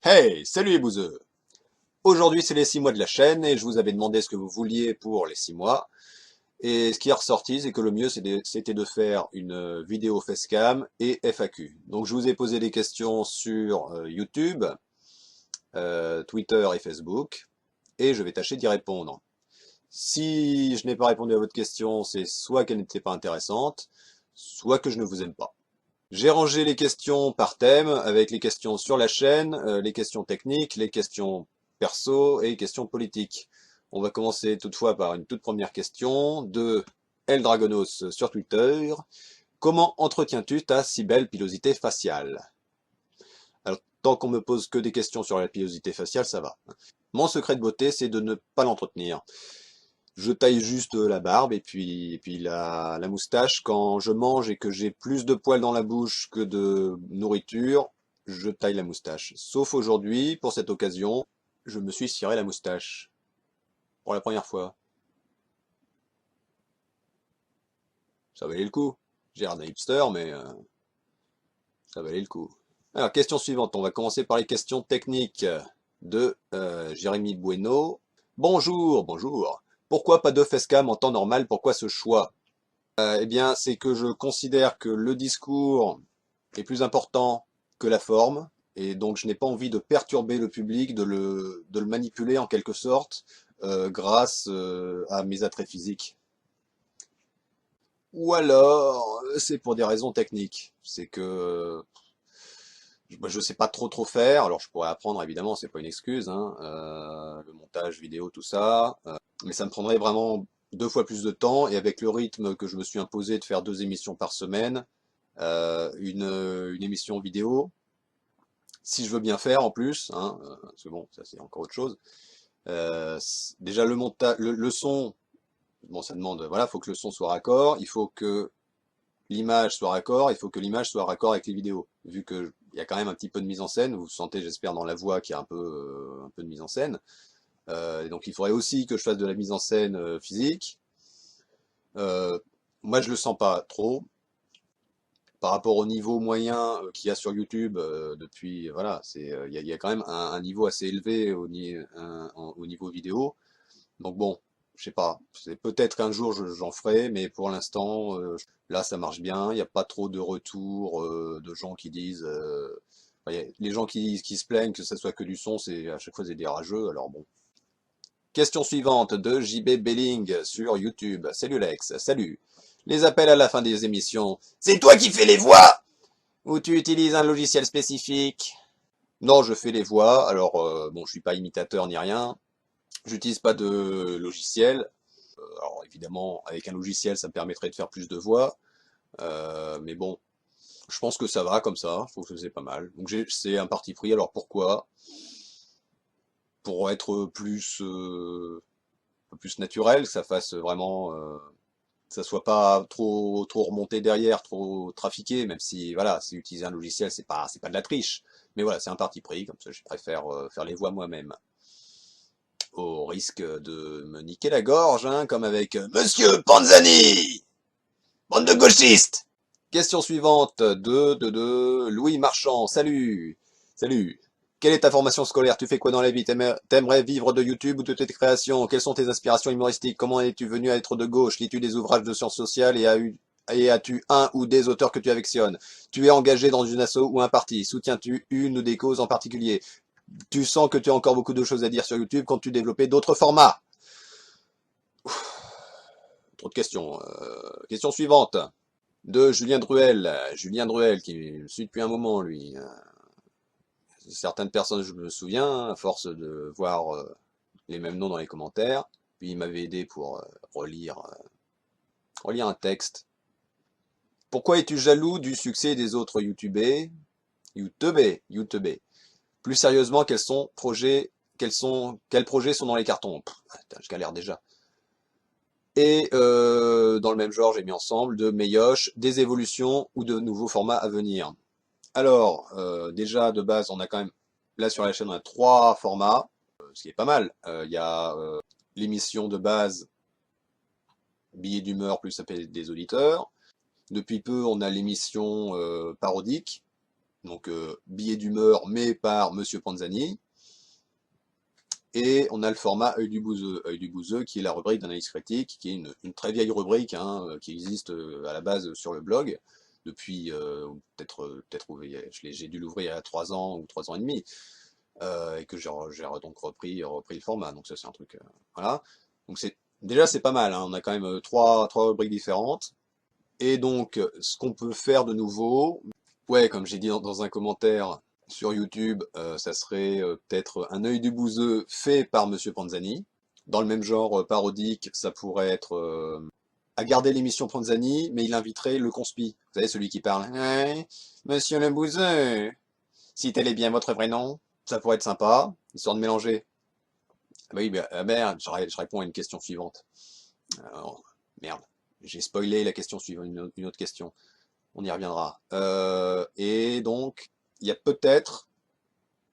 Hey, salut les bouseux! Aujourd'hui c'est les 6 mois de la chaîne et je vous avais demandé ce que vous vouliez pour les 6 mois. Et ce qui est ressorti, c'est que le mieux c'était de faire une vidéo facecam et FAQ. Donc je vous ai posé des questions sur YouTube, Twitter et Facebook et je vais tâcher d'y répondre. Si je n'ai pas répondu à votre question, c'est soit qu'elle n'était pas intéressante, soit que je ne vous aime pas. J'ai rangé les questions par thème, avec les questions sur la chaîne, les questions techniques, les questions perso et les questions politiques. On va commencer toutefois par une toute première question de Eldragonos sur Twitter. Comment entretiens-tu ta si belle pilosité faciale? Alors, tant qu'on me pose que des questions sur la pilosité faciale, ça va. Mon secret de beauté, c'est de ne pas l'entretenir. Je taille juste la barbe et puis la moustache. Quand je mange et que j'ai plus de poils dans la bouche que de nourriture, je taille la moustache. Sauf aujourd'hui, pour cette occasion, je me suis ciré la moustache. Pour la première fois. Ça valait le coup. J'ai l'air d'un hipster, mais ça valait le coup. Alors, question suivante. On va commencer par les questions techniques de Jérémy Bueno. Bonjour, bonjour. Pourquoi pas de facecam en temps normal? Pourquoi ce choix? Eh bien, c'est que je considère que le discours est plus important que la forme, et donc je n'ai pas envie de perturber le public, de le manipuler en quelque sorte, grâce à mes attraits physiques. Ou alors, c'est pour des raisons techniques. C'est que moi, je sais pas trop faire, alors je pourrais apprendre évidemment, c'est pas une excuse, hein, le montage vidéo, tout ça, mais ça me prendrait vraiment 2 fois plus de temps, et avec le rythme que je me suis imposé de faire 2 émissions par semaine, une émission vidéo, si je veux bien faire en plus, hein, parce que bon, ça c'est encore autre chose. Déjà le montage, le son, bon ça demande, voilà, faut que le son soit raccord, il faut que l'image soit raccord, il faut que l'image soit raccord avec les vidéos. Vu que il y a quand même un petit peu de mise en scène, vous sentez, j'espère, dans la voix qu'il y a un peu de mise en scène. Et donc il faudrait aussi que je fasse de la mise en scène physique. Euh, Moi je le sens pas trop. Par rapport au niveau moyen qu'il y a sur YouTube depuis, voilà, il y a quand même un niveau assez élevé au niveau vidéo. Donc bon, je sais pas, c'est peut-être qu'un jour j'en ferai, mais pour l'instant, là ça marche bien, il n'y a pas trop de retours de gens qui disent, les gens qui se plaignent que ça soit que du son, c'est à chaque fois c'est des rageux, alors bon. Question suivante de JB Belling sur YouTube. Salut Lex, salut. Les appels à la fin des émissions. C'est toi qui fais les voix? Ou tu utilises un logiciel spécifique? Non, je fais les voix. Alors, bon, je suis pas imitateur ni rien. J'utilise pas de logiciel. Alors, évidemment, avec un logiciel, ça me permettrait de faire plus de voix. Mais bon, je pense que ça va comme ça. Je trouve que c'est pas mal. Donc, c'est un parti pris. Alors, pourquoi? Pour être plus naturel, que ça fasse vraiment, que ça soit pas trop remonté derrière, trop trafiqué, même si voilà, si utiliser un logiciel, c'est pas de la triche. Mais voilà, c'est un parti pris, comme ça je préfère faire les voix moi-même. Au risque de me niquer la gorge, hein, comme avec Monsieur Panzani! Bande de gauchistes! Question suivante de Louis Marchand. Salut! Salut! Quelle est ta formation scolaire? Tu fais quoi dans la vie? T'aimerais vivre de YouTube ou de tes créations? Quelles sont tes inspirations humoristiques? Comment es-tu venu à être de gauche? Lis-tu des ouvrages de sciences sociales et as-tu un ou des auteurs que tu affectionnes? Tu es engagé dans une asso ou un parti? Soutiens-tu une ou des causes en particulier? Tu sens que tu as encore beaucoup de choses à dire sur YouTube quand tu développes d'autres formats? Trop de questions. Question suivante de Julien Druel. Julien Druel qui me suit depuis un moment, lui. Certaines personnes, je me souviens, à force de voir les mêmes noms dans les commentaires. Puis il m'avait aidé pour relire un texte. Pourquoi es-tu jaloux du succès des autres YouTubés? YouTubés. Plus sérieusement, quels projets sont dans les cartons? Putain, je galère déjà. Et dans le même genre, j'ai mis ensemble de Meioche, des évolutions ou de nouveaux formats à venir. Alors, déjà de base, on a quand même, là sur la chaîne, on a 3 formats, ce qui est pas mal. Il y a l'émission de base, billets d'humeur plus appel des auditeurs. Depuis peu, on a l'émission parodique. Donc billet d'humeur, mais par Monsieur Panzani. Et on a le format Œil du Bouzeux. Œil du Bouzeux, qui est la rubrique d'analyse critique, qui est une très vieille rubrique, hein, qui existe à la base sur le blog, depuis peut-être j'ai dû l'ouvrir il y a 3 ans ou 3 ans et demi, et que j'ai donc repris le format. Donc ça c'est un truc, voilà. Donc déjà c'est pas mal, hein, on a quand même trois rubriques différentes. Et donc ce qu'on peut faire de nouveau, ouais, comme j'ai dit dans un commentaire sur YouTube, ça serait peut-être un œil du bouseux fait par Monsieur Panzani. Dans le même genre parodique, ça pourrait être à garder l'émission Panzani, mais il inviterait le conspi. Vous savez, celui qui parle. Ouais, Monsieur le bouseux, si tel est bien votre vrai nom, ça pourrait être sympa, histoire de mélanger. Ah bah oui, merde, je réponds à une question suivante. Alors, merde, j'ai spoilé la question suivante, une autre question. On y reviendra. Et donc, il y a peut-être,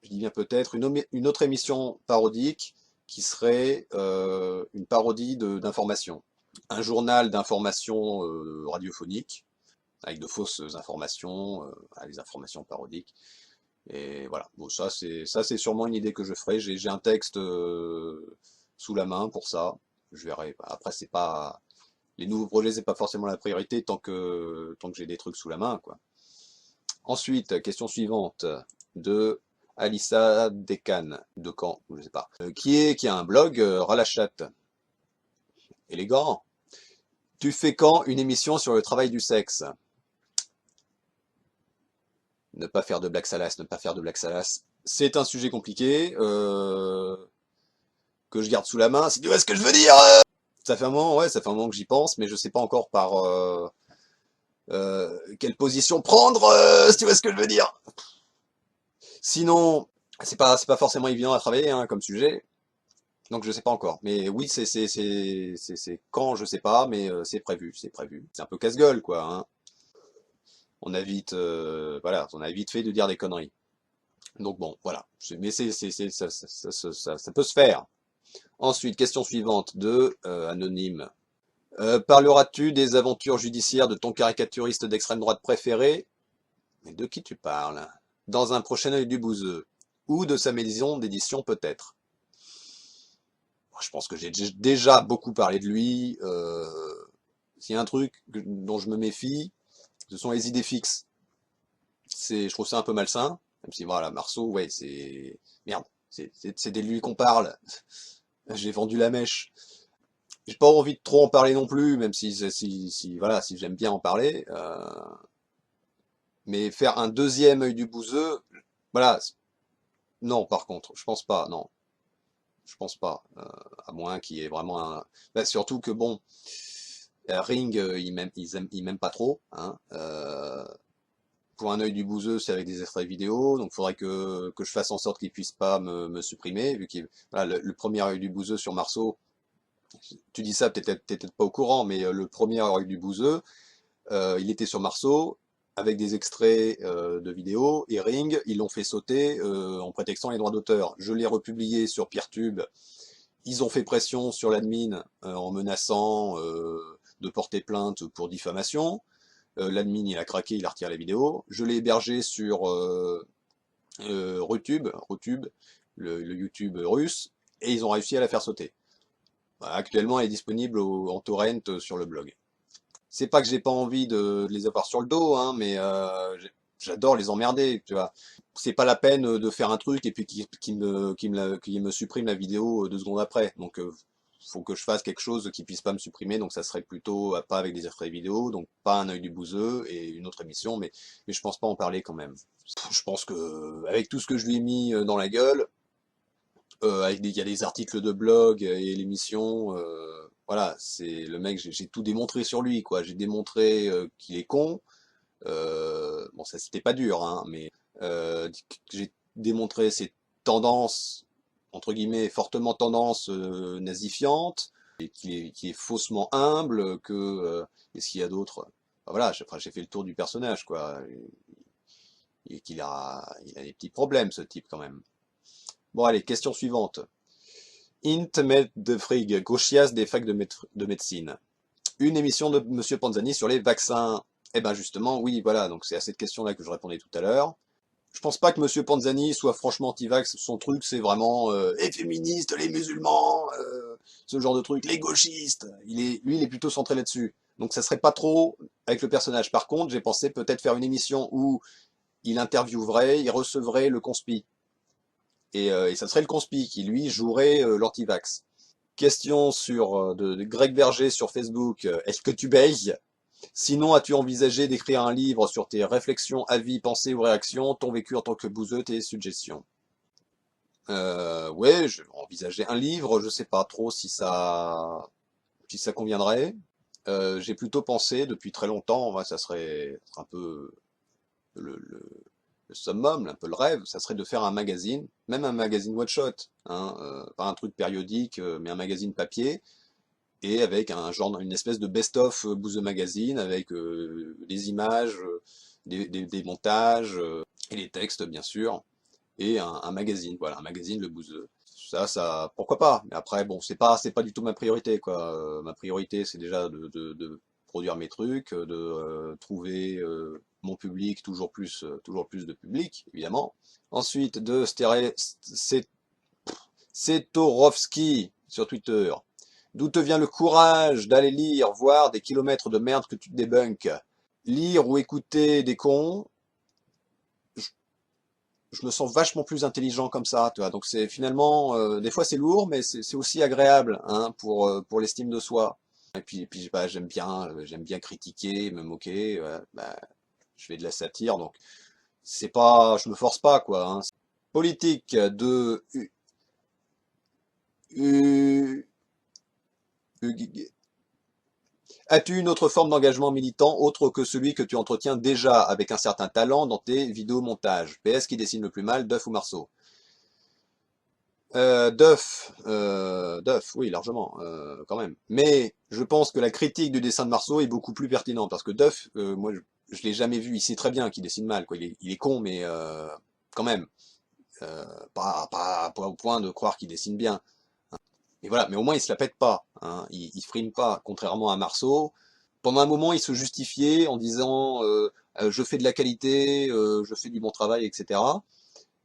je dis bien peut-être, une autre émission parodique qui serait une parodie d'information. Un journal d'information radiophonique, avec de fausses informations, avec des informations parodiques. Et voilà, bon, ça c'est sûrement une idée que je ferai. J'ai un texte sous la main pour ça. Je verrai. Après, c'est pas les nouveaux projets, c'est pas forcément la priorité tant que j'ai des trucs sous la main, quoi. Ensuite, question suivante de Alissa Decan, de Caen, je sais pas, qui a un blog Relachat. Élégant. Tu fais quand une émission sur le travail du sexe? Ne pas faire de blagues salaces, ne pas faire de blagues salaces. C'est un sujet compliqué que je garde sous la main. Si tu vois ce que je veux dire. Ça fait un moment, ouais, ça fait un moment que j'y pense, mais je sais pas encore par quelle position prendre, si tu vois ce que je veux dire. Sinon, c'est pas forcément évident à travailler hein, comme sujet, donc je sais pas encore. Mais oui, c'est quand, je sais pas, mais c'est prévu, c'est prévu. C'est un peu casse-gueule, quoi. Hein. Voilà, on a vite fait de dire des conneries. Donc bon, voilà. Mais ça peut se faire. Ensuite, question suivante de Anonyme. Parleras-tu des aventures judiciaires de ton caricaturiste d'extrême droite préféré? Mais de qui tu parles? Dans un prochain œil du bouseux. Ou de sa maison d'édition peut-être. Je pense que j'ai déjà beaucoup parlé de lui. S'il y a un truc dont je me méfie, ce sont les idées fixes. Je trouve ça un peu malsain. Même si voilà, Marceau, ouais, c'est... Merde, c'est de lui qu'on parle. J'ai vendu la mèche. J'ai pas envie de trop en parler non plus, même voilà, si j'aime bien en parler. Mais faire un deuxième œil du bouseux, voilà, non, par contre, je pense pas, non. Je pense pas. À moins qu'il y ait vraiment un. Bah, surtout que bon, Ring, ils m'aiment pas trop. Hein. Pour un œil du bouseux, c'est avec des extraits vidéo, donc il faudrait que je fasse en sorte qu'ils puissent pas me supprimer, vu que voilà, le premier œil du bouseux sur Marceau, tu dis ça, t'es peut-être pas au courant, mais le premier œil du bouseux, il était sur Marceau, avec des extraits de vidéos, et Ring, ils l'ont fait sauter en prétextant les droits d'auteur. Je l'ai republié sur Peertube. Ils ont fait pression sur l'admin en menaçant de porter plainte pour diffamation. L'admin il a craqué, il a retiré la vidéo. Je l'ai hébergé sur Rutube, le YouTube russe, et ils ont réussi à la faire sauter. Voilà, actuellement, elle est disponible en torrent sur le blog. C'est pas que j'ai pas envie de les avoir sur le dos, hein, mais j'adore les emmerder, tu vois. C'est pas la peine de faire un truc et puis qu'il me supprime la vidéo 2 secondes après. Donc faut que je fasse quelque chose qui puisse pas me supprimer, donc ça serait plutôt pas avec des extraits vidéo, donc pas un œil du bouseux et une autre émission, mais je pense pas en parler quand même. Je pense que avec tout ce que je lui ai mis dans la gueule, il y a des articles de blog et l'émission, voilà, c'est le mec, j'ai tout démontré sur lui, quoi. J'ai démontré qu'il est con. Bon, ça c'était pas dur, hein, mais j'ai démontré ses tendances, entre guillemets, fortement tendances nazifiantes, et qu'il est faussement humble, qu'est-ce qu'il y a d'autre? Enfin, voilà, j'ai fait le tour du personnage, quoi, et il a des petits problèmes, ce type, quand même. Bon, allez, question suivante. Int Med de Frig, Gauchias des facs de médecine. Une émission de Monsieur Panzani sur les vaccins. Eh ben justement, oui, voilà, donc c'est à cette question-là que je répondais tout à l'heure. Je pense pas que Monsieur Panzani soit franchement anti-vax. Son truc, c'est vraiment les féministes, les musulmans, ce genre de truc, les gauchistes. Lui, il est plutôt centré là-dessus. Donc ça serait pas trop avec le personnage. Par contre, j'ai pensé peut-être faire une émission où il interviewerait, il recevrait le conspi. Et ça serait le conspi qui, lui, jouerait l'anti-vax. Question de Greg Berger sur Facebook. Est-ce que tu baises? Sinon, as-tu envisagé d'écrire un livre sur tes réflexions, avis, pensées ou réactions, ton vécu en tant que bouseux, tes suggestions? Ouais, je envisageais un livre, je sais pas trop si ça conviendrait. J'ai plutôt pensé depuis très longtemps, ouais, ça serait un peu le, le summum, un peu le rêve, ça serait de faire un magazine, même un magazine one shot, hein, pas un truc périodique, mais un magazine papier, et avec un genre, une espèce de best-of Bouzeux Magazine, avec des images, des montages, et les textes, bien sûr, et un magazine, voilà, un magazine Le Bouzeux. Pourquoi pas? Mais après, bon, c'est pas du tout ma priorité, quoi. Ma priorité, c'est déjà de produire mes trucs, de trouver mon public, toujours plus de public, évidemment. Ensuite, Setorovski sur Twitter. D'où te vient le courage d'aller lire, voir des kilomètres de merde que tu débunks? Lire ou écouter des cons, je, je me sens vachement plus intelligent comme ça, tu vois. Donc c'est finalement, des fois c'est lourd, mais c'est aussi agréable, hein, pour l'estime de soi. Et puis bah, j'aime bien critiquer, me moquer. Bah, je fais de la satire, donc c'est pas, je me force pas, quoi, hein. Politique de U- U- As-tu une autre forme d'engagement militant autre que celui que tu entretiens déjà avec un certain talent dans tes vidéomontages? PS qui dessine le plus mal, Duff ou Marceau? Duff, oui, largement, quand même. Mais je pense que la critique du dessin de Marceau est beaucoup plus pertinente parce que Duff, moi, je l'ai jamais vu. Il sait très bien qu'il dessine mal, quoi. Il est con, mais quand même, pas au point de croire qu'il dessine bien. Et voilà, mais au moins il se la pète pas, hein. Il frime pas, contrairement à Marceau. Pendant un moment, il se justifiait en disant je fais de la qualité, je fais du bon travail, etc.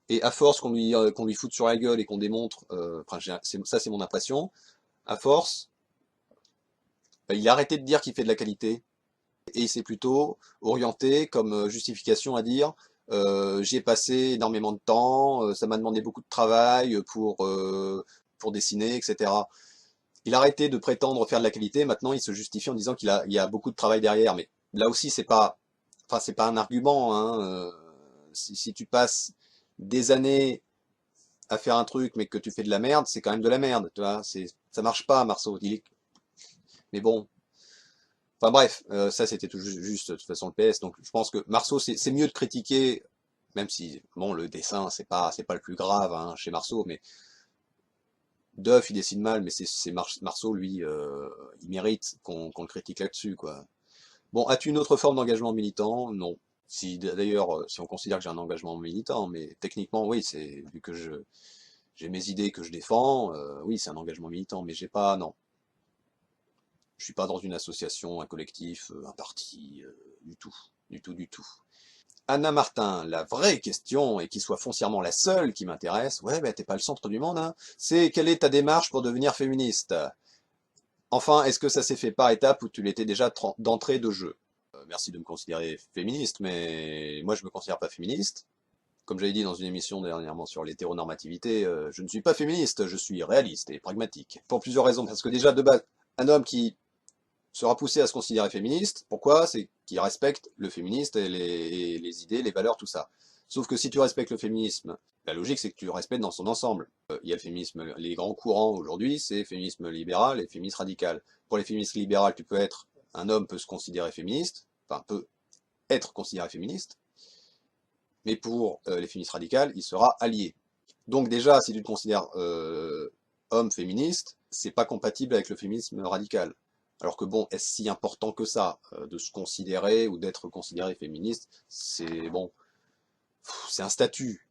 Et à force qu'on lui foute sur la gueule et qu'on démontre, enfin ça c'est mon impression, à force, bah, il a arrêté de dire qu'il fait de la qualité et il s'est plutôt orienté comme justification à dire j'y ai passé énormément de temps, ça m'a demandé beaucoup de travail pour dessiner, etc. Il a arrêté de prétendre faire de la qualité, maintenant il se justifie en disant il y a beaucoup de travail derrière, mais là aussi c'est pas un argument, hein. Si tu passes des années à faire un truc mais que tu fais de la merde, c'est quand même de la merde, tu vois. Ça marche pas, Marceau. Mais bon. Enfin bref, ça c'était tout juste de toute façon le PS. Donc je pense que Marceau, c'est mieux de critiquer, même si bon le dessin c'est pas le plus grave, hein, chez Marceau, mais Duff il dessine mal, mais Marceau lui, il mérite qu'on le critique là-dessus, quoi. Bon, as-tu une autre forme d'engagement militant? Non. Si d'ailleurs, si on considère que j'ai un engagement militant, mais techniquement oui, c'est vu que j'ai mes idées que je défends, oui, c'est un engagement militant, mais j'ai pas, non. Je suis pas dans une association, un collectif, un parti, du tout. Du tout, du tout. Anna Martin, la vraie question, et qui soit foncièrement la seule qui m'intéresse, ouais, bah t'es pas le centre du monde, hein, c'est quelle est ta démarche pour devenir féministe? Enfin, est-ce que ça s'est fait par étapes ou tu l'étais déjà d'entrée de jeu? Merci de me considérer féministe, mais moi je me considère pas féministe. Comme j'avais dit dans une émission dernièrement sur l'hétéronormativité, je ne suis pas féministe, je suis réaliste et pragmatique. Pour plusieurs raisons. Parce que déjà, de base, un homme qui sera poussé à se considérer féministe, pourquoi? C'est qu'il respecte le féministe et les idées, les valeurs, tout ça. Sauf que si tu respectes le féminisme, la logique c'est que tu le respectes dans son ensemble. Il y a le féminisme, les grands courants aujourd'hui, c'est féminisme libéral et féminisme radical. Pour les féministes libérales, un homme peut se considérer féministe, enfin peut être considéré féministe, mais pour les féministes radicales, il sera allié. Donc déjà, si tu te considères homme féministe, c'est pas compatible avec le féminisme radical. Alors que bon, est-ce si important que ça de se considérer ou d'être considéré féministe? C'est bon, c'est un statut,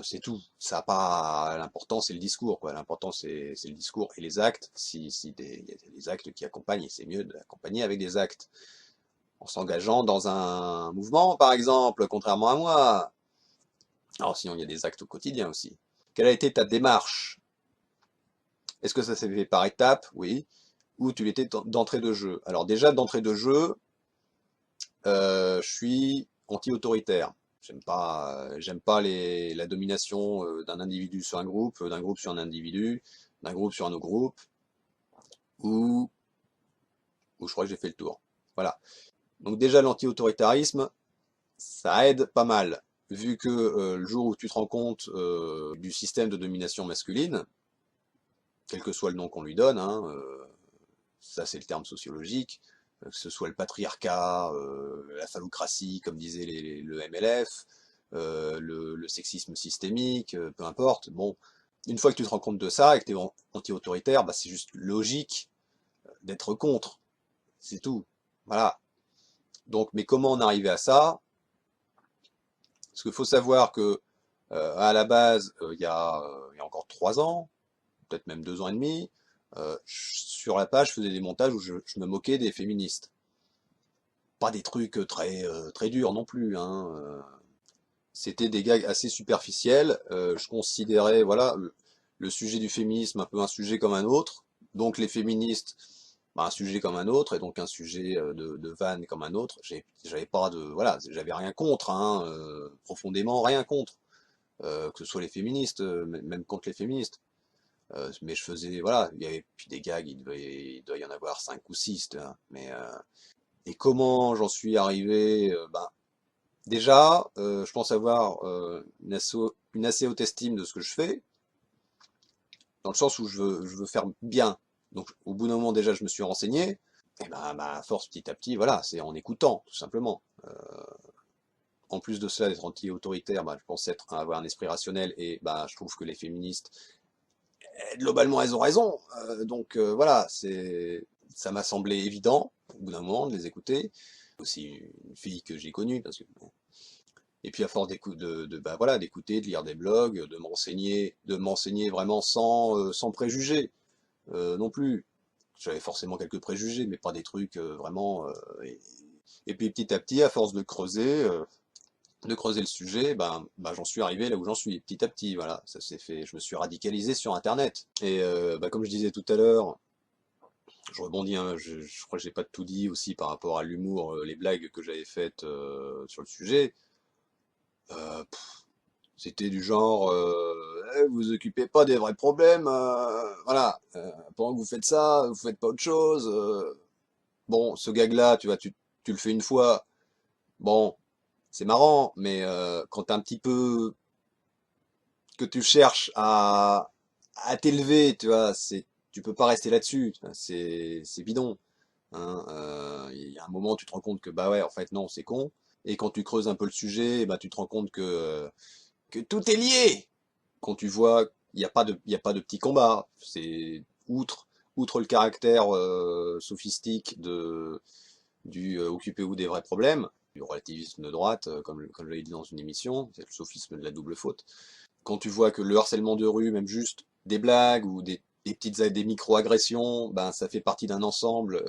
c'est tout. Ça a pas l'important, c'est le discours, quoi. L'important c'est le discours et les actes. Il y a des actes qui accompagnent, et c'est mieux d'accompagner avec des actes en s'engageant dans un mouvement, par exemple, contrairement à moi. Alors sinon, il y a des actes au quotidien aussi. Quelle a été ta démarche? Est-ce que ça s'est fait par étapes? Oui. Ou tu l'étais d'entrée de jeu? Alors déjà, d'entrée de jeu, je suis anti-autoritaire. J'aime pas la domination d'un individu sur un groupe, d'un groupe sur un individu, d'un groupe sur un autre groupe, ou, ou je crois que j'ai fait le tour. Voilà. Donc déjà, l'anti-autoritarisme, ça aide pas mal, vu que le jour où tu te rends compte du système de domination masculine, quel que soit le nom qu'on lui donne, hein, ça c'est le terme sociologique, que ce soit le patriarcat, la phallocratie, comme disait le MLF, le sexisme systémique, peu importe. Bon, une fois que tu te rends compte de ça et que tu es anti-autoritaire, bah, c'est juste logique d'être contre, c'est tout. Voilà. Donc, mais comment en arriver à ça? Parce qu'il faut savoir que à la base, il y a encore 3 ans, peut-être même 2 ans et demi, sur la page, je faisais des montages où je me moquais des féministes. Pas des trucs très durs non plus, hein. C'était des gags assez superficiels. Je considérais, voilà, le sujet du féminisme un peu un sujet comme un autre. Donc les féministes, bah, un sujet comme un autre, et donc un sujet de vanne comme un autre. J'avais pas de, voilà, j'avais rien contre, hein, profondément rien contre, que ce soit les féministes, même contre les féministes. Mais je faisais, voilà, il y avait puis des gags, il doit y en avoir 5 ou 6, tu vois. Mais et comment j'en suis arrivé, ben, déjà, je pense avoir une assez haute estime de ce que je fais, dans le sens où je veux faire bien. Donc au bout d'un moment déjà je me suis renseigné, et ben à force petit à petit, voilà, c'est en écoutant, tout simplement. En plus de cela, d'être anti-autoritaire, ben, je pense avoir un esprit rationnel, et ben, je trouve que les féministes, globalement, elles ont raison. Donc voilà, ça m'a semblé évident, au bout d'un moment, de les écouter. Aussi une fille que j'ai connue, parce que et puis à force bah, voilà, d'écouter, de lire des blogs, de m'enseigner vraiment sans préjugés non plus. J'avais forcément quelques préjugés, mais pas des trucs vraiment. Et puis petit à petit, à force de creuser le sujet, ben, j'en suis arrivé là où j'en suis. Petit à petit, voilà, ça s'est fait. Je me suis radicalisé sur Internet. Et bah, comme je disais tout à l'heure, je rebondis, hein, je crois que j'ai pas tout dit aussi par rapport à l'humour, les blagues que j'avais faites sur le sujet. Euh, C'était du genre, vous occupez pas des vrais problèmes, voilà. Pendant que vous faites ça, vous faites pas autre chose. Bon, ce gag-là, tu vois, tu le fais une fois, bon, c'est marrant, mais quand t'as un petit peu que tu cherches à t'élever, tu vois, tu peux pas rester là-dessus, tu vois, c'est bidon. Hein. Il y a un moment, où tu te rends compte que bah ouais, en fait non, c'est con. Et quand tu creuses un peu le sujet, bah tu te rends compte que tout est lié. Quand tu vois, il y a pas de petit combat. C'est outre le caractère sophistique du occupez-vous des vrais problèmes, du relativisme de droite, comme je l'ai dit dans une émission, c'est le sophisme de la double faute. Quand tu vois que le harcèlement de rue, même juste des blagues ou des micro-agressions, ben ça fait partie d'un ensemble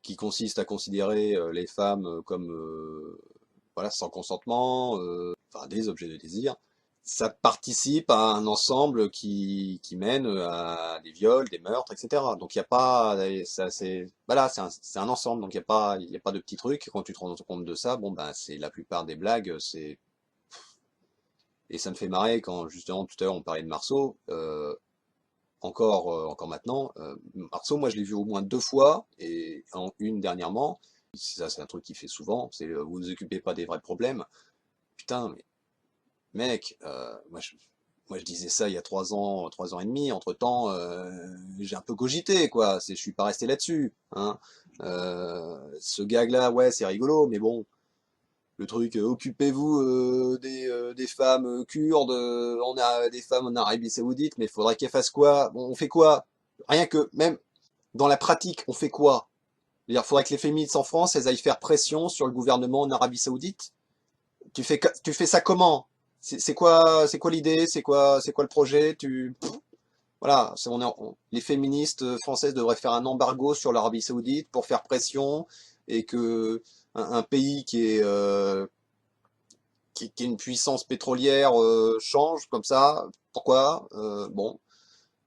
qui consiste à considérer les femmes comme voilà, sans consentement, enfin des objets de désir, ça participe à un ensemble qui mène à des viols, des meurtres, etc. Donc il n'y a pas, ça c'est, voilà, c'est un ensemble. Donc il y a pas de petits trucs. Quand tu te rends compte de ça, bon ben c'est la plupart des blagues, c'est et ça me fait marrer quand justement tout à l'heure on parlait de Marceau. Encore maintenant, Marceau, moi je l'ai vu au moins 2 fois et en une dernièrement. Ça c'est un truc qu'il fait souvent. C'est vous vous occupez pas des vrais problèmes. Putain, mais mec, moi je disais ça il y a 3 ans et demi. Entre-temps, j'ai un peu cogité, quoi. Je suis pas resté là-dessus, hein. Ce gag-là, ouais, c'est rigolo, mais bon, le truc, occupez-vous des femmes kurdes, on a des femmes en Arabie Saoudite, mais il faudrait qu'elles fassent quoi? Bon, on fait quoi? Rien que, même dans la pratique, on fait quoi? Il faudrait que les féministes en France, elles aillent faire pression sur le gouvernement en Arabie Saoudite. Tu fais ça comment? C'est quoi l'idée? C'est quoi le projet? Voilà, les féministes françaises devraient faire un embargo sur l'Arabie Saoudite pour faire pression et que un pays qui est une puissance pétrolière change comme ça. Pourquoi? Bon,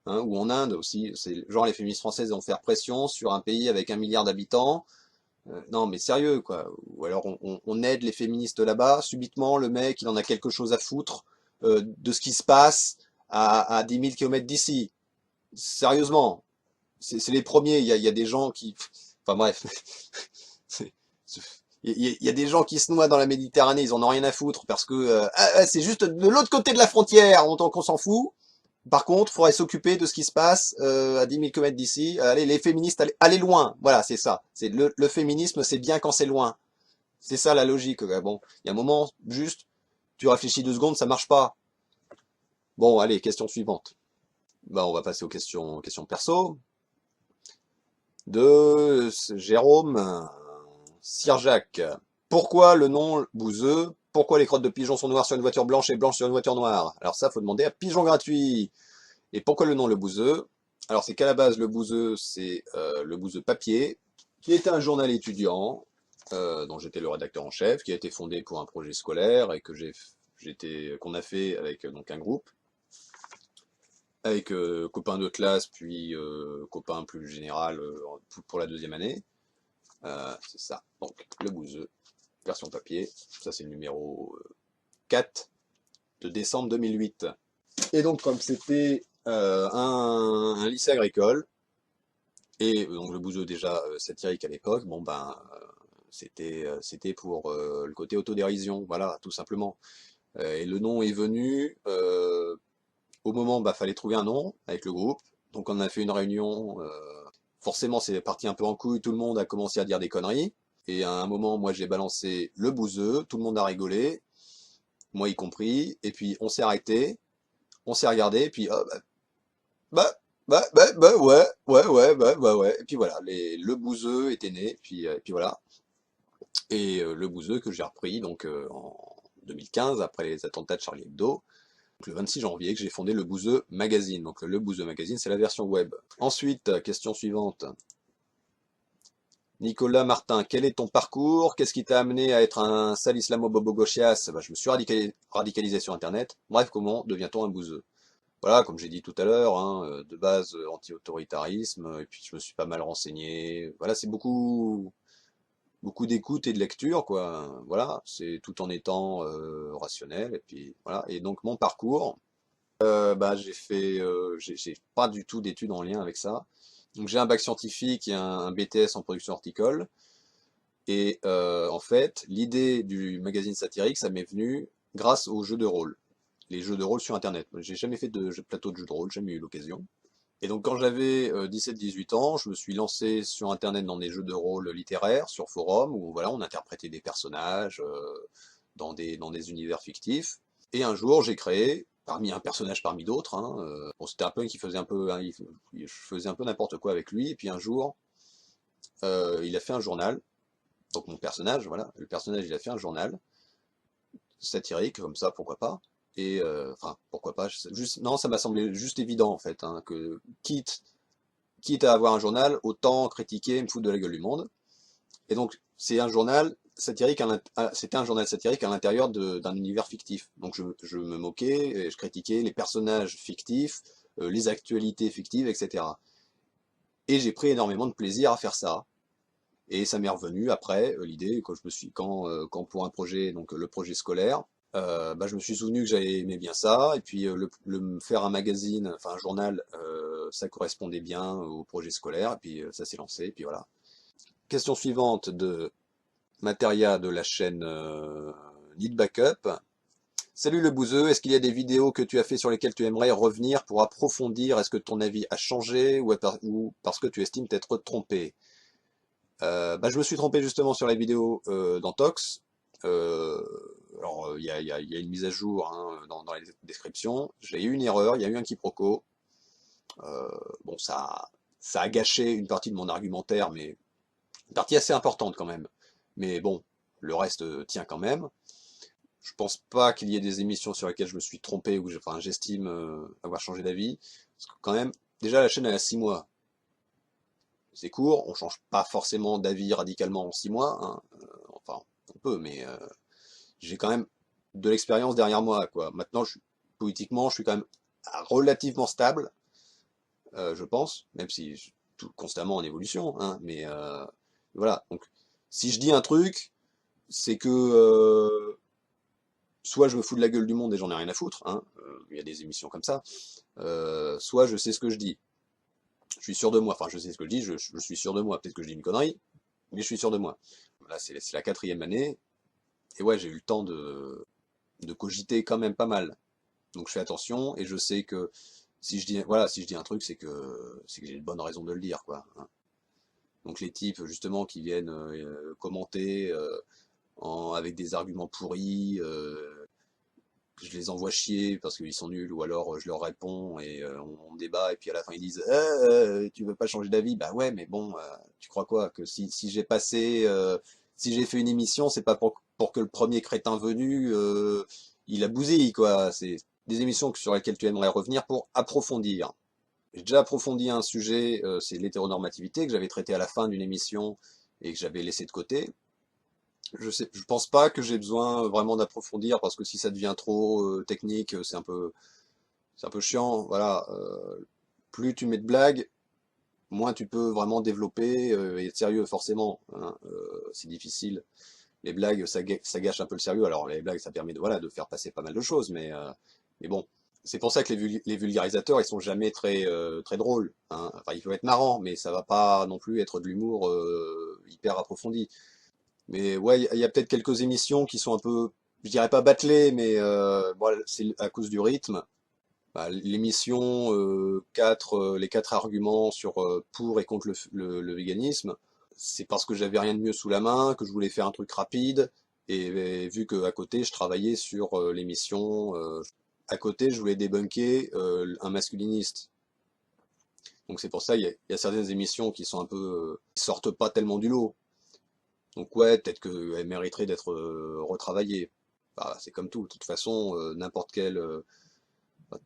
hein, ou en Inde aussi. C'est genre les féministes françaises vont faire pression sur un pays avec 1 milliard d'habitants. Non, mais sérieux, quoi. Ou alors on aide les féministes là-bas. Subitement, le mec, il en a quelque chose à foutre de ce qui se passe à 10 000 kilomètres d'ici. Sérieusement, c'est les premiers. Il y a des gens qui, enfin bref. C'est- il y a des gens qui se noient dans la Méditerranée, ils en ont rien à foutre parce que c'est juste de l'autre côté de la frontière, tant qu'on s'en fout. Par contre, il faudrait s'occuper de ce qui se passe à 10 000 km d'ici. Allez, les féministes, allez loin. Voilà, c'est ça. C'est le féminisme, c'est bien quand c'est loin. C'est ça la logique. Bon, il y a un moment, juste, tu réfléchis 2 secondes, ça marche pas. Bon, allez, question suivante. Bah, on va passer aux questions perso. De Jérôme Sirjac. Pourquoi le nom Bouzeux? Pourquoi les crottes de pigeons sont noires sur une voiture blanche et blanches sur une voiture noire? Alors ça, faut demander à Pigeon Gratuit. Et pourquoi le nom Le Bouzeux? Alors c'est qu'à la base, Le Bouzeux, c'est Le Bouzeux Papier, qui était un journal étudiant, dont j'étais le rédacteur en chef, qui a été fondé pour un projet scolaire et que qu'on a fait avec donc un groupe, avec copains de classe, puis copains plus général pour la 2e année. C'est ça. Donc Le Bouzeux, version papier. Ça c'est le numéro 4 de décembre 2008. Et donc comme c'était un lycée agricole, et donc Le Bouzeux déjà satirique à l'époque, bon ben c'était pour le côté autodérision, voilà, tout simplement. Et le nom est venu au moment, bah fallait trouver un nom avec le groupe, donc on a fait une réunion. Forcément c'est parti un peu en couille, tout le monde a commencé à dire des conneries. Et à un moment, moi j'ai balancé Le Bouzeux, tout le monde a rigolé, moi y compris, et puis on s'est arrêté, on s'est regardé, et puis bah, ouais. Et puis voilà, le Bouzeux était né, et puis voilà. Et le Bouzeux que j'ai repris donc en 2015 après les attentats de Charlie Hebdo. Donc, le 26 janvier que j'ai fondé le Bouzeux Magazine. Donc le Bouzeux Magazine, c'est la version web. Ensuite, question suivante. Nicolas Martin, quel est ton parcours? Qu'est-ce qui t'a amené à être un sale islamo-bobo-gauchias? Bah, je me suis radicalisé sur Internet. Bref, comment devient-on un bouzeux? Voilà, comme j'ai dit tout à l'heure, hein, de base anti-autoritarisme, et puis je me suis pas mal renseigné. Voilà, c'est beaucoup d'écoute et de lecture, quoi. Voilà, c'est tout en étant rationnel. Et puis voilà. Et donc mon parcours, bah j'ai pas du tout d'études en lien avec ça. Donc j'ai un bac scientifique et un BTS en production horticole. Et en fait, l'idée du magazine satirique, ça m'est venu grâce aux jeux de rôle. Les jeux de rôle sur Internet. J'ai jamais fait de plateau de jeux de rôle, jamais eu l'occasion. Et donc quand j'avais 17-18 ans, je me suis lancé sur Internet dans des jeux de rôle littéraires, sur forum, où voilà, on interprétait des personnages dans des univers fictifs. Et un jour, j'ai créé, parmi un personnage parmi d'autres, hein, bon, c'était un peu qui faisait un peu, hein, je faisais un peu n'importe quoi avec lui, et puis un jour, il a fait un journal, donc mon personnage, voilà, le personnage il a fait un journal, satirique, comme ça, pourquoi pas. Et enfin, pourquoi pas, juste, non, ça m'a semblé juste évident en fait, hein, que quitte à avoir un journal, autant critiquer et me foutre de la gueule du monde. Et donc, c'est un journal satirique, c'était un journal satirique à l'intérieur d'un univers fictif. Donc, je me moquais, et je critiquais les personnages fictifs, les actualités fictives, etc. Et j'ai pris énormément de plaisir à faire ça. Et ça m'est revenu après l'idée quand pour un projet, donc le projet scolaire, bah, je me suis souvenu que j'avais aimé bien ça, et puis faire un magazine, enfin un journal, ça correspondait bien au projet scolaire, et puis ça s'est lancé, et puis voilà. Question suivante de Materia de la chaîne Need Backup. Salut le bouseux, est-ce qu'il y a des vidéos que tu as fait sur lesquelles tu aimerais revenir pour approfondir? Est-ce que ton avis a changé ou parce que tu estimes t'être trompé? Bah, je me suis trompé justement sur la vidéo d'Antox. Euh, alors, il y a une mise à jour hein, dans les descriptions. J'ai eu une erreur, il y a eu un quiproquo. Euh, bon, ça a gâché une partie de mon argumentaire, mais une partie assez importante quand même. Mais bon, le reste tient quand même. Je pense pas qu'il y ait des émissions sur lesquelles je me suis trompé ou enfin, j'estime avoir changé d'avis. Parce que quand même, déjà la chaîne elle a 6 mois. C'est court, on change pas forcément d'avis radicalement en 6 mois. Hein. Enfin, on peut, mais j'ai quand même de l'expérience derrière moi, quoi. Maintenant, politiquement, je suis quand même relativement stable, je pense, même si je suis constamment en évolution, hein, mais voilà. Donc, si je dis un truc, c'est que soit je me fous de la gueule du monde et j'en ai rien à foutre, hein, il y a des émissions comme ça, soit je sais ce que je dis. Je suis sûr de moi, enfin je sais ce que je dis, je suis sûr de moi. Peut-être que je dis une connerie, mais je suis sûr de moi. Là, c'est la quatrième année, et ouais, j'ai eu le temps de cogiter quand même pas mal. Donc je fais attention, et je sais que si je dis, voilà, si je dis un truc, c'est que j'ai une bonne raison de le dire, quoi, hein. Donc les types, justement, qui viennent commenter avec des arguments pourris, je les envoie chier parce qu'ils sont nuls, ou alors je leur réponds et on débat, et puis à la fin ils disent tu veux pas changer d'avis? Bah ouais, mais bon, tu crois quoi? Que si j'ai passé, si j'ai fait une émission, c'est pas pour que le premier crétin venu, il a bousillé, quoi. C'est des émissions sur lesquelles tu aimerais revenir pour approfondir. J'ai déjà approfondi un sujet, c'est l'hétéronormativité, que j'avais traité à la fin d'une émission et que j'avais laissé de côté. Je pense pas que j'ai besoin vraiment d'approfondir, parce que si ça devient trop technique, c'est un peu chiant. Voilà, plus tu mets de blagues, moins tu peux vraiment développer et être sérieux, forcément, hein. C'est difficile. Les blagues, ça gâche un peu le sérieux. Alors les blagues, ça permet de, voilà, de faire passer pas mal de choses, mais bon. C'est pour ça que les vulgarisateurs, ils sont jamais très drôles, hein. Enfin, ils peuvent être marrants, mais ça va pas non plus être de l'humour hyper approfondi. Mais ouais, il y a peut-être quelques émissions qui sont un peu, je dirais pas bâclées, mais bon, c'est à cause du rythme. Bah, l'émission les quatre arguments sur pour et contre le véganisme, c'est parce que j'avais rien de mieux sous la main, que je voulais faire un truc rapide, et vu que à côté je travaillais sur l'émission, à côté je voulais débunker un masculiniste. Donc c'est pour ça il y a certaines émissions qui sont un peu, qui sortent pas tellement du lot. Donc ouais, peut-être qu'elle mériterait d'être retravaillée. Bah, c'est comme tout. De toute façon, n'importe quel, bah,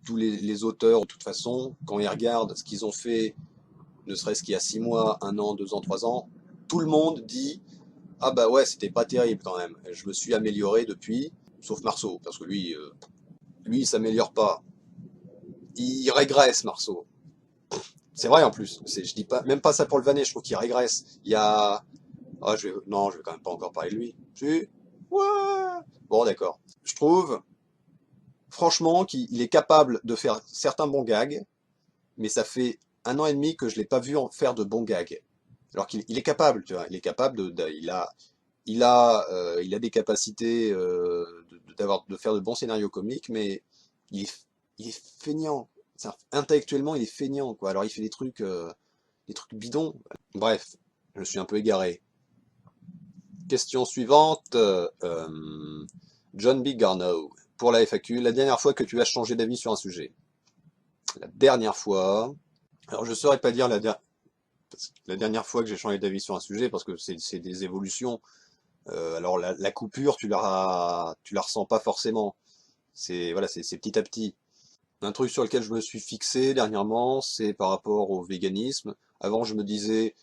tous les auteurs, de toute façon, quand ils regardent ce qu'ils ont fait, ne serait-ce qu'il y a 6 mois, 1 an, 2 ans, 3 ans, tout le monde dit ah bah ouais, c'était pas terrible quand même. Je me suis amélioré depuis, sauf Marceau, parce que lui, il s'améliore pas. Il régresse, Marceau. C'est vrai en plus. Je dis pas, même pas ça pour le vanner. Je trouve qu'il régresse. Il y a, ah, non, je vais quand même pas encore parler de lui. Si, ouais. Bon, d'accord. Je trouve, franchement, qu'il est capable de faire certains bons gags, mais ça fait 1 an et demi que je l'ai pas vu en faire de bons gags. Alors qu'il est capable, tu vois, il est capable il a des capacités de faire de bons scénarios comiques, mais il est feignant. Intellectuellement, il est feignant, quoi. Alors il fait des trucs bidons. Bref, je suis un peu égaré. Question suivante, John B. Garneau, pour la FAQ, la dernière fois que tu as changé d'avis sur un sujet. La dernière fois, alors je ne saurais pas dire la dernière fois que j'ai changé d'avis sur un sujet, parce que c'est des évolutions. Alors la coupure, tu la ressens pas forcément. Voilà, c'est petit à petit. Un truc sur lequel je me suis fixé dernièrement, c'est par rapport au véganisme. Avant, je me disais,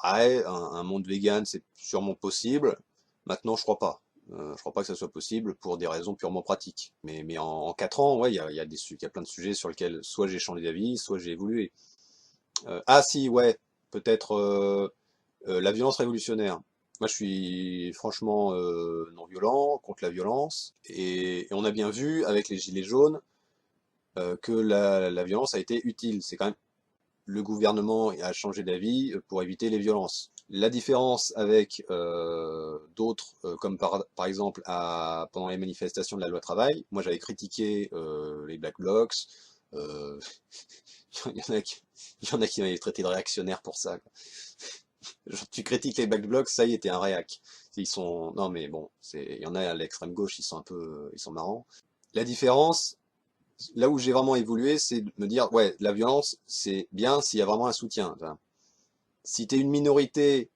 ouais, un monde vegan, c'est sûrement possible. Maintenant, je crois pas. Je crois pas que ça soit possible pour des raisons purement pratiques. Mais en 4 ans, ouais, il y a plein de sujets sur lesquels soit j'ai changé d'avis, soit j'ai évolué. Ah si, ouais, peut-être la violence révolutionnaire. Moi, je suis franchement non violent, contre la violence, et on a bien vu avec les gilets jaunes que la violence a été utile. C'est quand même le gouvernement a changé d'avis pour éviter les violences. La différence avec d'autres, comme par exemple pendant les manifestations de la loi travail, moi j'avais critiqué les Black Blocs, euh, il y en a il y en a qui m'avaient traité de réactionnaire pour ça, quoi. Genre, tu critiques les Black Blocs, ça y est, t'es un réac. Non mais bon, il y en a à l'extrême gauche, ils sont marrants. La différence, là où j'ai vraiment évolué, c'est de me dire, ouais, la violence, c'est bien s'il y a vraiment un soutien. Enfin, si t'es une minorité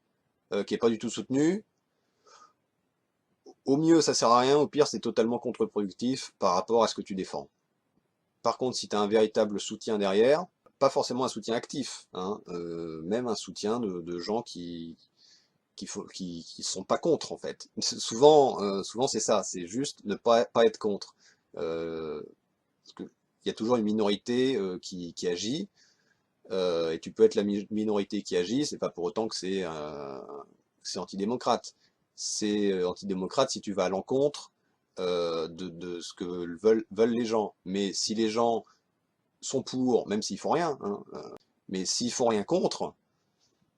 qui est pas du tout soutenue, au mieux ça sert à rien, au pire c'est totalement contre-productif par rapport à ce que tu défends. Par contre, si tu as un véritable soutien derrière, pas forcément un soutien actif, hein, même un soutien de gens qui sont pas contre en fait. Souvent c'est ça, c'est juste ne pas être contre. Parce que il y a toujours une minorité qui agit, et tu peux être la minorité qui agit, c'est pas pour autant que c'est antidémocrate. C'est antidémocrate si tu vas à l'encontre de ce que veulent les gens. Mais si les gens sont pour, même s'ils font rien, hein, mais s'ils font rien contre,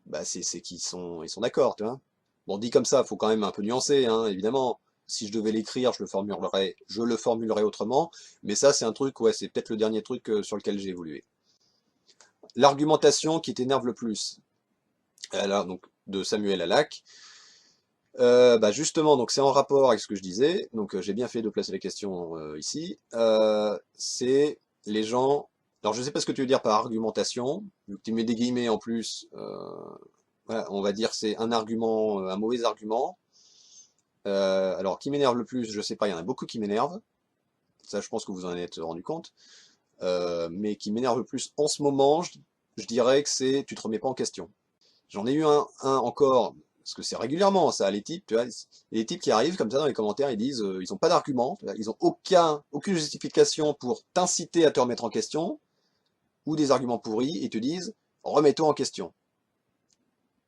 bah c'est ils sont d'accord, tu vois. Bon, dit comme ça, faut quand même un peu nuancer, hein, évidemment. Si je devais l'écrire, je le formulerais autrement. Mais ça, c'est un truc, ouais, c'est peut-être le dernier truc sur lequel j'ai évolué. L'argumentation qui t'énerve le plus. Alors, donc, de Samuel Alac. Bah justement, donc c'est en rapport avec ce que je disais. Donc, j'ai bien fait de placer la question ici. C'est les gens. Alors, je sais pas ce que tu veux dire par argumentation. Vu que tu mets des guillemets en plus. Voilà, on va dire c'est un argument, un mauvais argument. Alors, qui m'énerve le plus, je sais pas, il y en a beaucoup qui m'énervent. Ça, je pense que vous en êtes rendu compte. Mais qui m'énerve le plus en ce moment, je dirais que c'est tu te remets pas en question. J'en ai eu un encore, parce que c'est régulièrement ça, les types, tu vois, les types qui arrivent comme ça dans les commentaires, ils disent, ils ont pas d'argument, ils ont aucune justification pour t'inciter à te remettre en question, ou des arguments pourris, et te disent, remets-toi en question.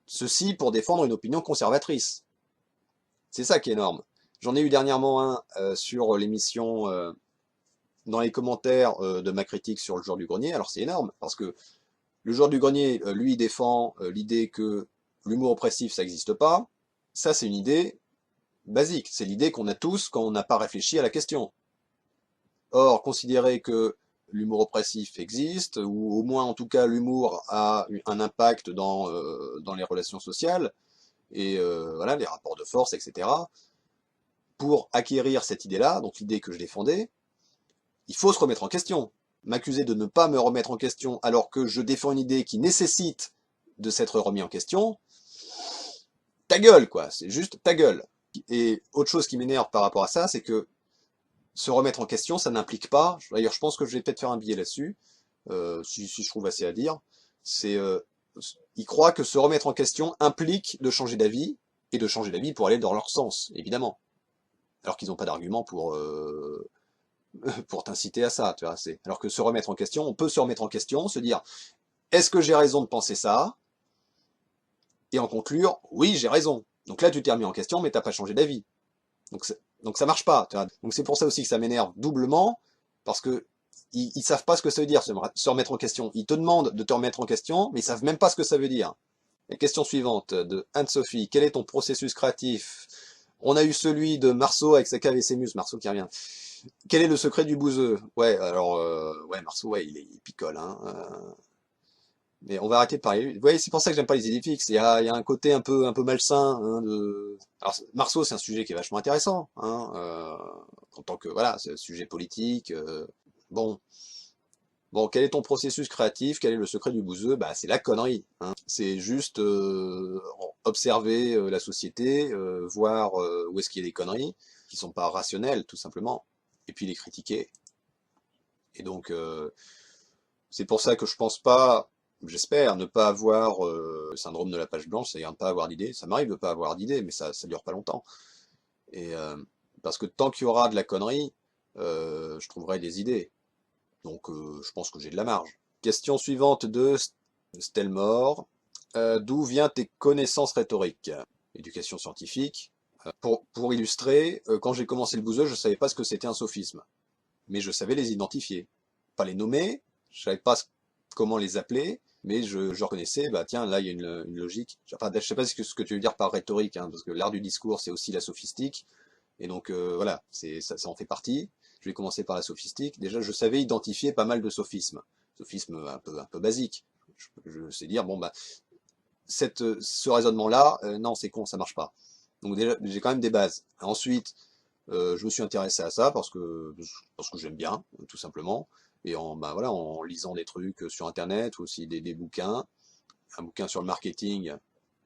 Ceci pour défendre une opinion conservatrice. C'est ça qui est énorme. J'en ai eu dernièrement un sur l'émission, dans les commentaires de ma critique sur le joueur du grenier. Alors c'est énorme, parce que le joueur du grenier, lui, défend l'idée que l'humour oppressif, ça n'existe pas. Ça, c'est une idée basique. C'est l'idée qu'on a tous quand on n'a pas réfléchi à la question. Or, considérer que l'humour oppressif existe, ou au moins en tout cas l'humour a un impact dans les relations sociales, et voilà, les rapports de force, etc. Pour acquérir cette idée-là, donc l'idée que je défendais, il faut se remettre en question. M'accuser de ne pas me remettre en question alors que je défends une idée qui nécessite de s'être remis en question, ta gueule, quoi. C'est juste ta gueule. Et autre chose qui m'énerve par rapport à ça, c'est que se remettre en question, ça n'implique pas, d'ailleurs je pense que je vais peut-être faire un billet là-dessus, si je trouve assez à dire, c'est, ils croient que se remettre en question implique de changer d'avis, et de changer d'avis pour aller dans leur sens, évidemment. Alors qu'ils n'ont pas d'argument pour t'inciter à ça, tu vois. Alors que se remettre en question, on peut se remettre en question, se dire, est-ce que j'ai raison de penser ça? Et en conclure, oui, j'ai raison. Donc là, tu t'es remis en question, mais t'as pas changé d'avis. Donc ça marche pas. Tu vois. Donc c'est pour ça aussi que ça m'énerve doublement, parce que ils savent pas ce que ça veut dire, se remettre en question. Ils te demandent de te remettre en question, mais ils savent même pas ce que ça veut dire. La question suivante de Anne-Sophie, quel est ton processus créatif? On a eu celui de Marceau avec sa cave et ses muses, Marceau qui revient. Quel est le secret du bouseux? Ouais, alors, ouais, Marceau, ouais, il picole, hein. Mais on va arrêter de parler. Vous voyez, c'est pour ça que j'aime pas les idées fixes. Il y a un côté un peu malsain. Hein, Alors, Marceau, c'est un sujet qui est vachement intéressant. Hein, en tant que, voilà, c'est un sujet politique. Bon. Bon, quel est ton processus créatif? Quel est le secret du bouseux? Bah, c'est la connerie. Hein. C'est juste observer la société, voir où est-ce qu'il y a des conneries qui sont pas rationnelles, tout simplement, et puis les critiquer. Et donc, c'est pour ça que je pense pas, j'espère, ne pas avoir le syndrome de la page blanche, c'est-à-dire ne pas avoir d'idées. Ça m'arrive de pas avoir d'idées, mais ça dure pas longtemps. Et parce que tant qu'il y aura de la connerie, je trouverai des idées. Donc je pense que j'ai de la marge. Question suivante de Stelmore. D'où viennent tes connaissances rhétoriques? Éducation scientifique. Pour illustrer, quand j'ai commencé le bouseux, je savais pas ce que c'était un sophisme. Mais je savais les identifier. Pas les nommer, je savais pas comment les appeler, mais je reconnaissais, bah tiens, là il y a une logique. Enfin, je sais pas ce que tu veux dire par rhétorique, hein, parce que l'art du discours c'est aussi la sophistique, et donc voilà, ça en fait partie. Je vais commencer par la sophistique. Déjà, je savais identifier pas mal de sophismes, sophismes un peu basiques. Je sais dire, bon bah, ce raisonnement-là, non, c'est con, ça marche pas. Donc déjà, j'ai quand même des bases. Ensuite, je me suis intéressé à ça parce que j'aime bien, tout simplement. Et bah voilà, en lisant des trucs sur Internet, ou aussi des bouquins, un bouquin sur le marketing,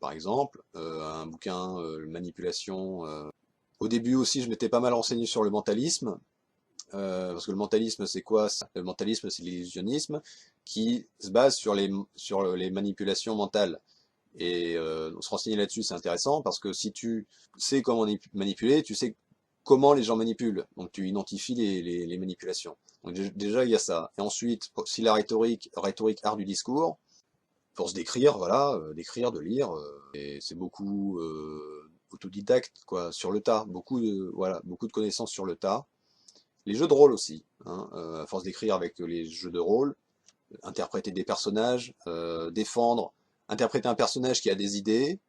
par exemple, un bouquin manipulation. Au début aussi, je m'étais pas mal renseigné sur le mentalisme, parce que le mentalisme, c'est quoi? Le mentalisme, c'est l'illusionnisme qui se base sur les manipulations mentales. Et se renseigner là-dessus, c'est intéressant parce que si tu sais comment manipuler, tu sais comment les gens manipulent. Donc tu identifies les manipulations. Donc déjà, il y a ça. Et ensuite, si la rhétorique art du discours, pour se décrire, voilà, d'écrire, de lire, et c'est beaucoup autodidacte, quoi, sur le tas. Voilà, beaucoup de connaissances sur le tas. Les jeux de rôle aussi, hein, à force d'écrire avec les jeux de rôle, interpréter des personnages, interpréter un personnage qui a des idées,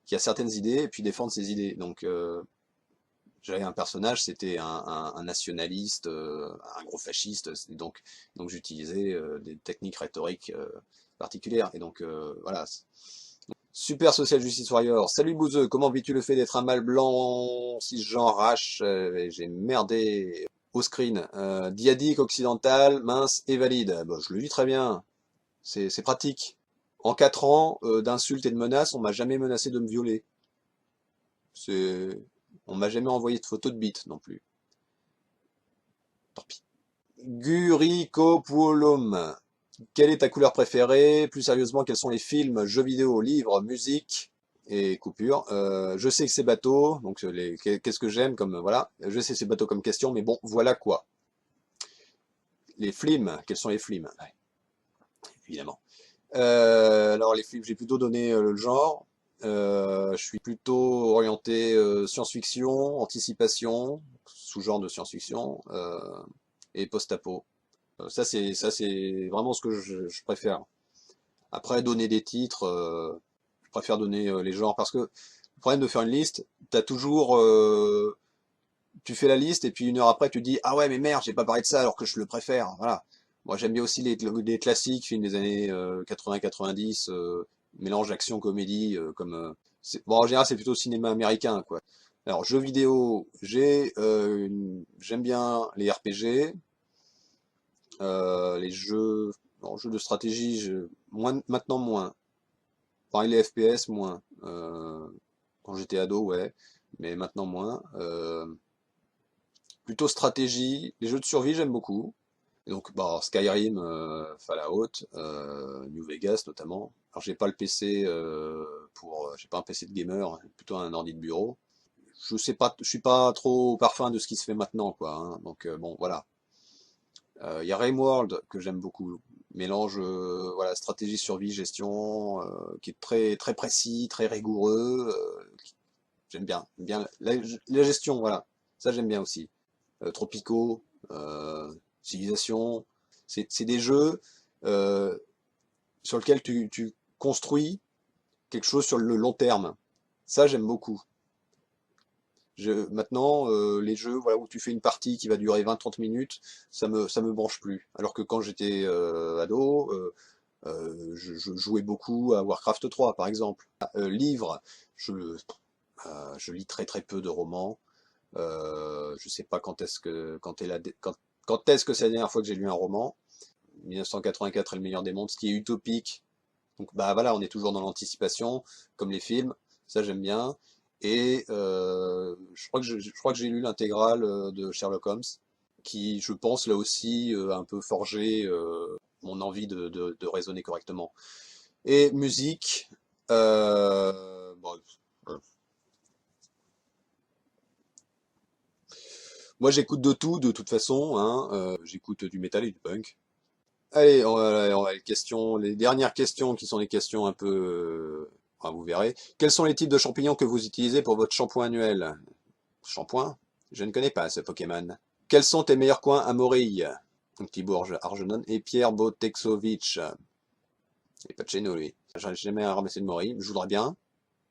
qui a certaines idées, et puis défendre ses idées. Donc j'avais un personnage, c'était un nationaliste, un gros fasciste, donc j'utilisais des techniques rhétoriques particulières. Et donc voilà. Super Social Justice Warrior, salut Bouzeux, comment vis-tu le fait d'être un mâle blanc cisgenre H j'ai merdé au screen, diadique, occidental, mince et valide. Bon, je le vis très bien, c'est pratique. En 4 ans d'insultes et de menaces, on m'a jamais menacé de me violer. On m'a jamais envoyé de photos de bite non plus. Tant pis. Gurikopulum. Quelle est ta couleur préférée? Plus sérieusement, quels sont les films, jeux vidéo, livres, musique et coupures? Je sais que c'est bateau, donc qu'est-ce que j'aime comme voilà. Je sais que c'est bateau comme question, mais bon, voilà quoi. Les films, quels sont les films? Ouais, évidemment. Alors les films, j'ai plutôt donné le genre. Je suis plutôt orienté science-fiction, anticipation, sous-genre de science-fiction et post-apo. Ça c'est vraiment ce que je préfère. Après donner des titres, je préfère donner les genres parce que le problème de faire une liste, t'as toujours tu fais la liste et puis une heure après tu dis ah ouais mais merde j'ai pas parlé de ça alors que je le préfère. Voilà. Moi j'aime bien aussi les classiques films des années 80-90, mélange action comédie bon en général c'est plutôt cinéma américain quoi. Alors jeux vidéo j'aime bien les RPG, les jeux jeux de stratégie maintenant moins. Pareil les FPS moins. Quand j'étais ado ouais mais maintenant moins. Plutôt stratégie, les jeux de survie j'aime beaucoup. Et donc bah, Skyrim, Fallout, New Vegas notamment. Alors j'ai pas le PC j'ai pas un PC de gamer, hein, plutôt un ordi de bureau. Je sais pas, je suis pas trop au parfum de ce qui se fait maintenant quoi. Hein. Donc bon voilà. Il y a Rimworld que j'aime beaucoup. Mélange voilà stratégie, survie, gestion, qui est très très précis, très rigoureux. J'aime bien la gestion voilà. Ça j'aime bien aussi. Tropico, Civilization. C'est des jeux euh, sur lesquels tu construis quelque chose sur le long terme. Ça, j'aime beaucoup. Maintenant, les jeux voilà, où tu fais une partie qui va durer 20-30 minutes, ça me branche plus. Alors que quand j'étais ado, je jouais beaucoup à Warcraft 3, par exemple. Livres, je lis très très peu de romans. Je sais pas quand est-ce que c'est la dernière fois que j'ai lu un roman. 1984 est le meilleur des mondes, ce qui est utopique. Donc bah voilà, on est toujours dans l'anticipation, comme les films. Ça j'aime bien. Et je crois que j'ai lu l'intégrale de Sherlock Holmes, qui je pense là aussi a un peu forgé mon envie de raisonner correctement. Et musique, bon, moi j'écoute de tout de toute façon, hein, j'écoute du métal et du punk. Allez, les dernières questions qui sont des questions un peu, vous verrez. Quels sont les types de champignons que vous utilisez pour votre shampoing annuel? Shampoing? Je ne connais pas ce Pokémon. Quels sont tes meilleurs coins à Morille? Donc Thibaut Argenon et Pierre Botexovitch. Il est pas de chez nous lui. J'en ai jamais ramassé de Morille. Je voudrais bien,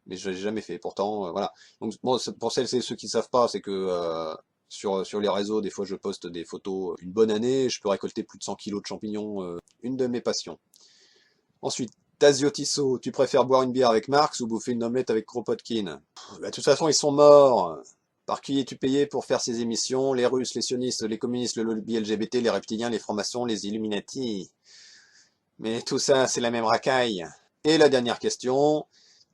mais je l'ai jamais fait. Pourtant, voilà. Donc bon, pour celles et ceux qui savent pas, c'est que sur les réseaux, des fois je poste des photos. Une bonne année, je peux récolter plus de 100 kilos de champignons. Une de mes passions. Ensuite, Tazio Tissot, tu préfères boire une bière avec Marx ou bouffer une omelette avec Kropotkin? Bah, de toute façon, ils sont morts. Par qui es-tu payé pour faire ces émissions? Les Russes, les sionistes, les communistes, le lobby LGBT, les reptiliens, les francs-maçons, les Illuminati. Mais tout ça, c'est la même racaille. Et la dernière question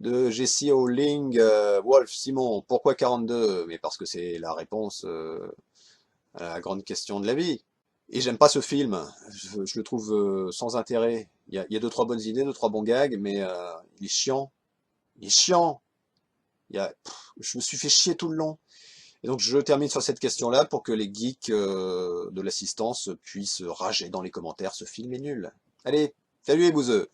de Jessie O'Ling, Wolf Simon, pourquoi 42? Mais parce que c'est la réponse à la grande question de la vie. Et j'aime pas ce film, je le trouve sans intérêt. Il y a deux trois bonnes idées, deux trois bons gags, mais il est chiant. Il est chiant. Je me suis fait chier tout le long. Et donc je termine sur cette question-là pour que les geeks de l'assistance puissent rager dans les commentaires. Ce film est nul. Allez, salut les bouseux!